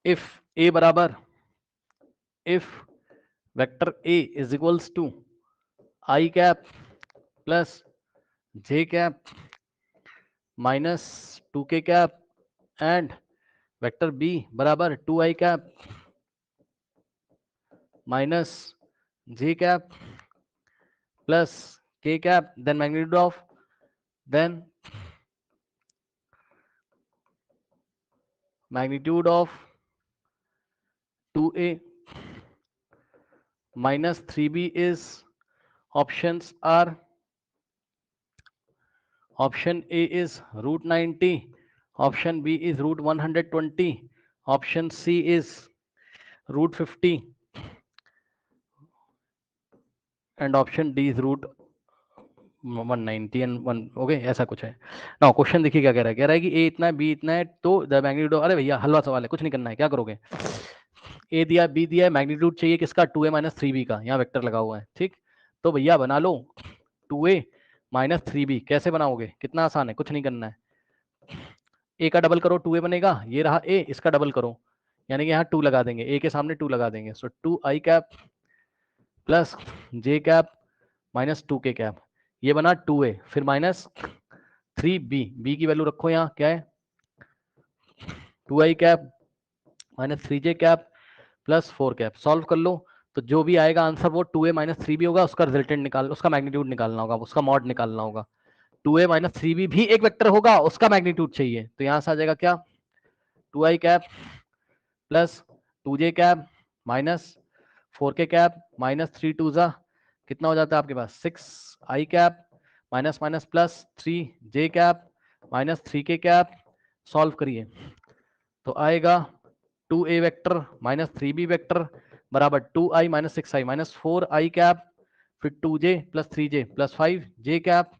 If A बराबर, if vector A is equals to i cap plus j cap minus 2k cap and vector B बराबर 2i cap minus j cap plus k cap, then magnitude of, then magnitude of 2a minus 3b is, options are, option A is root 90, option B is root 120, option C is root 50 and option D is root 190 and 1, okay ऐसा कुछ है ना। Question देखिए क्या कह रहा है कि ए इतना है बी इतना है, तो द मैग्नीट्यूड, अरे भैया हलवा सवाल है, कुछ नहीं करना है, क्या करोगे, ए दिया बी दिया है, मैग्नीट्यूड चाहिए किसका, 2a माइनस 3b का, यहाँ वेक्टर लगा हुआ है, ठीक। तो भैया बना लो 2a माइनस 3b, कैसे बनाओगे, कितना आसान है, कुछ नहीं करना है, ए का डबल करो 2a बनेगा, ये रहा ए, इसका डबल करो, यानी कि यहाँ 2 लगा देंगे, ए के सामने 2 लगा देंगे, सो 2i cap plus j cap minus 2k cap, ये बना 2a, फिर माइनस 3b, b की वैल्यू रखो यहाँ, क्या है 2i cap minus 3j cap plus 4 cap, solve कर लो, तो जो भी आएगा आंसर वो 2a माइनस 3b होगा, उसका रिजल्टेंट निकाल, उसका मैग्नीट्यूड निकालना होगा, उसका मॉड निकालना होगा, 2a माइनस 3b भी एक वेक्टर होगा, उसका मैग्नीट्यूड चाहिए, तो यहाँ से आ जाएगा क्या 2i cap plus 2j cap minus 4k cap minus 3 2 जा, कितना हो जाता है आपके पास 6i cap minus minus plus 3j cap minus 3k cap, solve करिए तो आएगा 2a vector minus 3b vector बराबर 2i minus 6i minus 4i cap, फिर 2j plus 3j plus 5j cap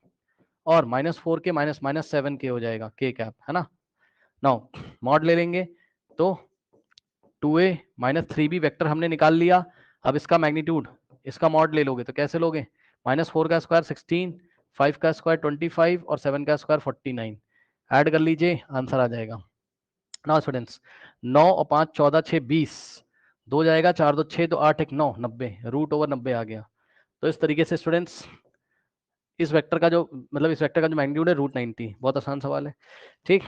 और minus 4k minus minus 7k हो जाएगा k cap, है ना। नाउ मॉड ले लेंगे, तो 2a माइनस 3b वेक्टर हमने निकाल लिया, अब इसका मैग्नीट्यूड, इसका मॉड ले लोगे तो कैसे लोगे, माइनस 4 का स्क्वायर 16, 5 का स्क्वायर 25 और 7 का स्क्वायर 49, ऐड कर लीजिए आंसर आ जाएगा। नाउ स्टूडेंट्स 9 और 5 14 6 20, 2 जाएगा 4 2 6 तो 8 1 9 90, रूट ओवर 90 आ गया। तो इस तरीके से स्टूडेंट्स इस वेक्टर का जो मतलब इस वेक्टर का जो मैग्नीट्यूड है रूट 90, बहुत आसान सवाल है, ठीक।